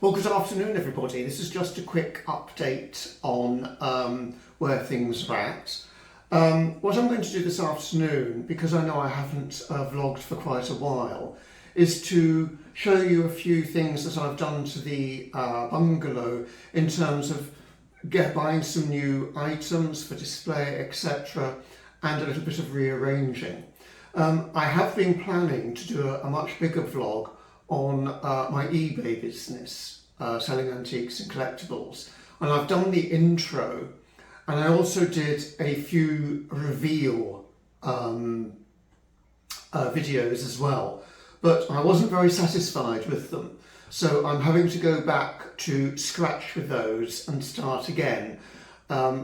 Well, good afternoon, everybody. This is just a quick update on where things are at. What I'm going to do this afternoon, because I know I haven't vlogged for quite a while, is to show you a few things that I've done to the bungalow in terms of buying some new items for display, etc., and a little bit of rearranging. I have been planning to do a much bigger vlog on my eBay business, selling antiques and collectibles, and I've done the intro, and I also did a few reveal videos as well, but I wasn't very satisfied with them, so I'm having to go back to scratch with those and start again,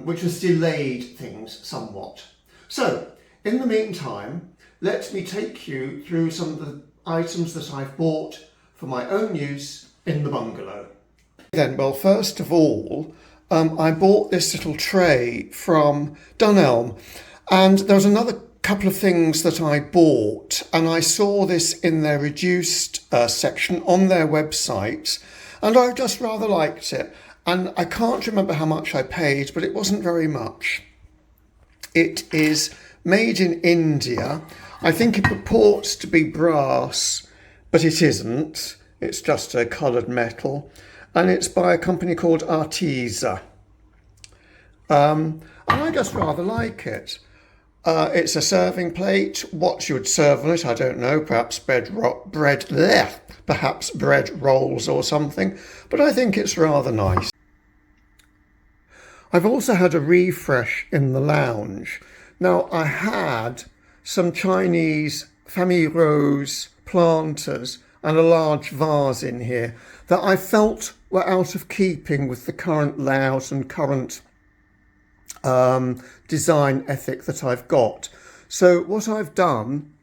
which has delayed things somewhat. So in the meantime, let me take you through some of the items that I've bought for my own use in the bungalow. Then, well, first of all, I bought this little tray from Dunelm, and there was another couple of things that I bought, and I saw this in their reduced section on their website, and I just rather liked it. And I can't remember how much I paid, but it wasn't very much. It is made in India. I think it purports to be brass, but it isn't. It's just a coloured metal, and it's by a company called Arteza. And I just rather like it. It's a serving plate. What you would serve on it, I don't know. Perhaps perhaps bread rolls or something. But I think it's rather nice. I've also had a refresh in the lounge. Now, I had some Chinese famille rose planters and a large vase in here that I felt were out of keeping with the current layout and current design ethic that I've got. So what I've done,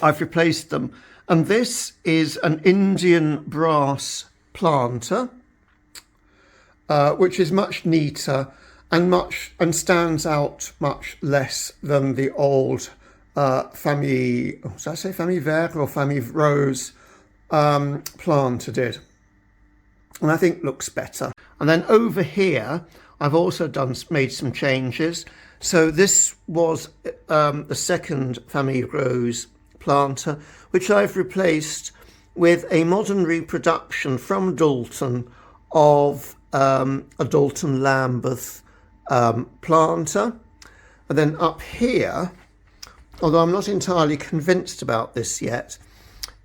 I've replaced them, and this is an Indian brass planter, which is much neater and stands out much less than the old famille, did I say famille vert or famille rose planter did, and I think looks better. And then over here I've also made some changes. So this was the second famille rose planter, which I've replaced with a modern reproduction from Dalton of a Dalton Lambeth planter. And then up here, although I'm not entirely convinced about this yet,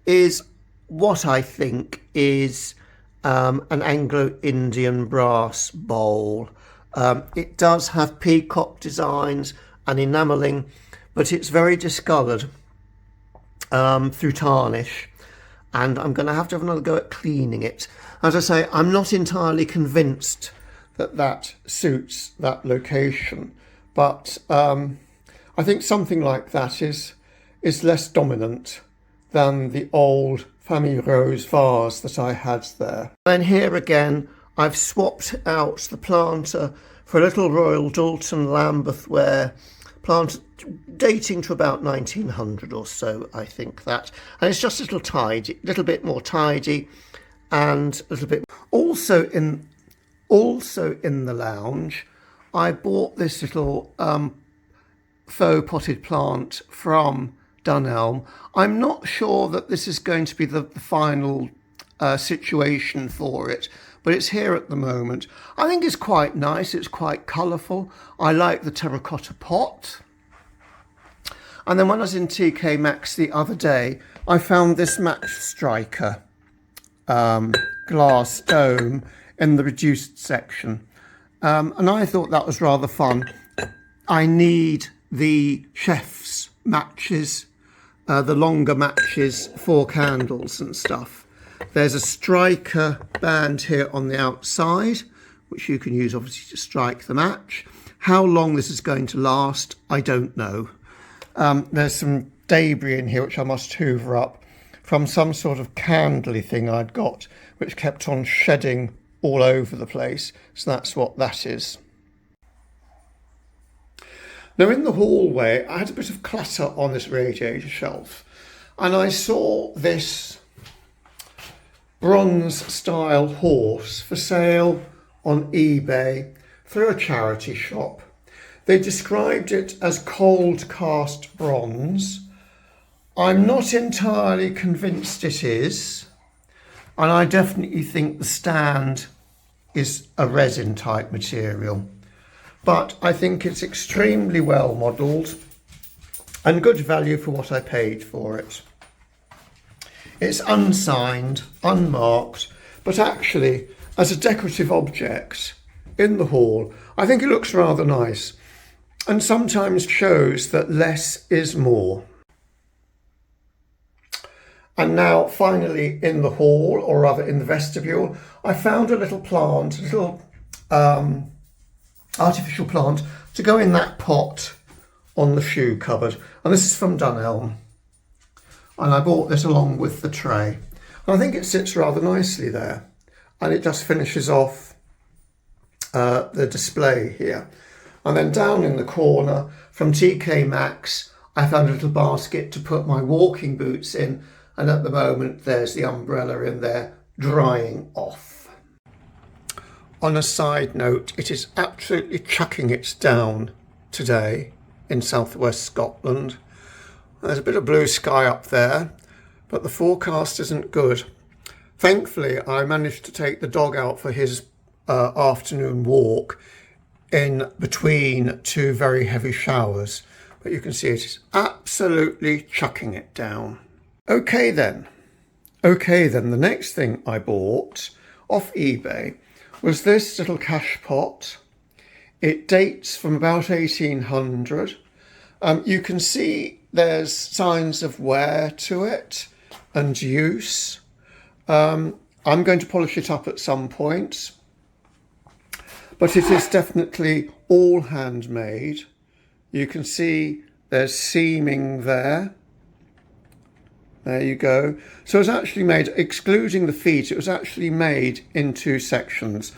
is what I think is an Anglo-Indian brass bowl. It does have peacock designs and enamelling, but it's very discoloured through tarnish, and I'm going to have another go at cleaning it. As I say, I'm not entirely convinced that suits that location, but I think something like that is less dominant than the old famille rose vase that I had there. Then here again, I've swapped out the planter for a little Royal Dalton Lambeth ware planter dating to about 1900 or so, I think that. And it's just a little bit more tidy, and a little bit. Also in the lounge, I bought this little faux potted plant from Dunelm. I'm not sure that this is going to be the final situation for it, but it's here at the moment. I think it's quite nice. It's quite colourful. I like the terracotta pot. And then when I was in TK Maxx the other day, I found this match striker glass dome in the reduced section, and I thought that was rather fun. I need the chef's matches, the longer matches for candles and stuff. There's a striker band here on the outside, which you can use obviously to strike the match. How long this is going to last, I don't know. There's some debris in here which I must hoover up from some sort of candly thing I'd got, which kept on shedding all over the place. So that's what that is. Now in the hallway, I had a bit of clutter on this radiator shelf, and I saw this bronze style horse for sale on eBay through a charity shop. They described it as cold cast bronze. I'm not entirely convinced it is, and I definitely think the stand is a resin type material, but I think it's extremely well modelled and good value for what I paid for it. It's unsigned, unmarked, but actually as a decorative object in the hall, I think it looks rather nice and sometimes shows that less is more. And now finally in the hall, or rather in the vestibule, I found a little plant, a little artificial plant to go in that pot on the shoe cupboard. And this is from Dunelm. And I bought this along with the tray. And I think it sits rather nicely there. And it just finishes off the display here. And then down in the corner from TK Maxx, I found a little basket to put my walking boots in. And at the moment, there's the umbrella in there drying off. On a side note, it is absolutely chucking it down today in southwest Scotland. There's a bit of blue sky up there, but the forecast isn't good. Thankfully, I managed to take the dog out for his afternoon walk in between two very heavy showers. But you can see it is absolutely chucking it down. Okay then, the next thing I bought off eBay was this little cash pot. It dates from about 1800. You can see there's signs of wear to it and use. I'm going to polish it up at some point, but it is definitely all handmade. You can see there's seaming there. There you go. So it's actually made, excluding the feet, it was actually made in two sections.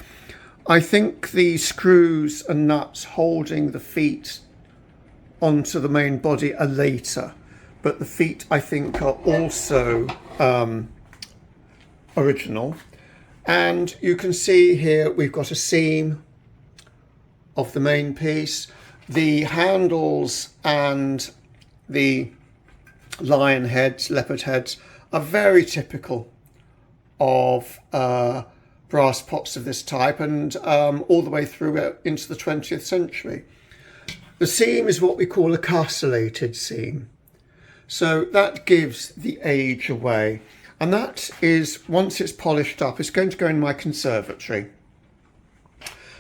I think the screws and nuts holding the feet onto the main body are later, but the feet I think are also original. And you can see here we've got a seam of the main piece. The handles and the lion heads, leopard heads are very typical of brass pots of this type, and all the way through into the 20th century. The seam is what we call a castellated seam. So that gives the age away. And that is, once it's polished up, it's going to go in my conservatory.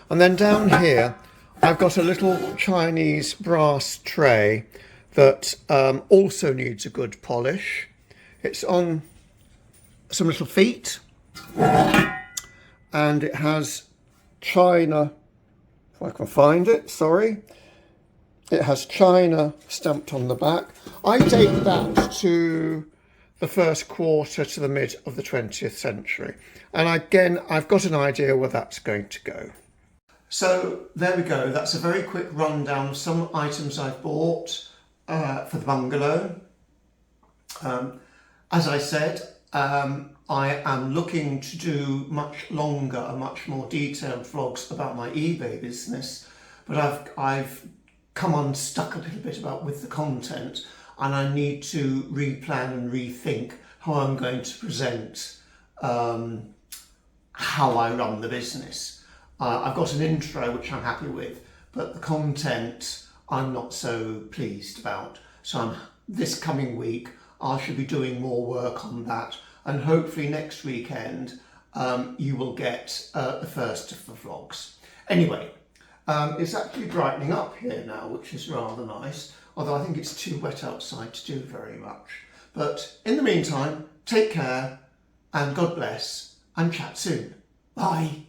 And then down here, I've got a little Chinese brass tray that also needs a good polish. It's on some little feet, and it has China, if I can find it, sorry. It has China stamped on the back. I date that to the first quarter to the mid of the 20th century. And again, I've got an idea where that's going to go. So there we go. That's a very quick rundown of some items I've bought for the bungalow. As I said, I am looking to do much longer and much more detailed vlogs about my eBay business, but I've come unstuck a little bit with the content, and I need to replan and rethink how I'm going to present how I run the business. I've got an intro which I'm happy with, but the content I'm not so pleased about. So this coming week I should be doing more work on that, and hopefully next weekend you will get the first of the vlogs. Anyway, it's actually brightening up here now, which is rather nice, although I think it's too wet outside to do very much. But in the meantime, take care and God bless, and chat soon. Bye.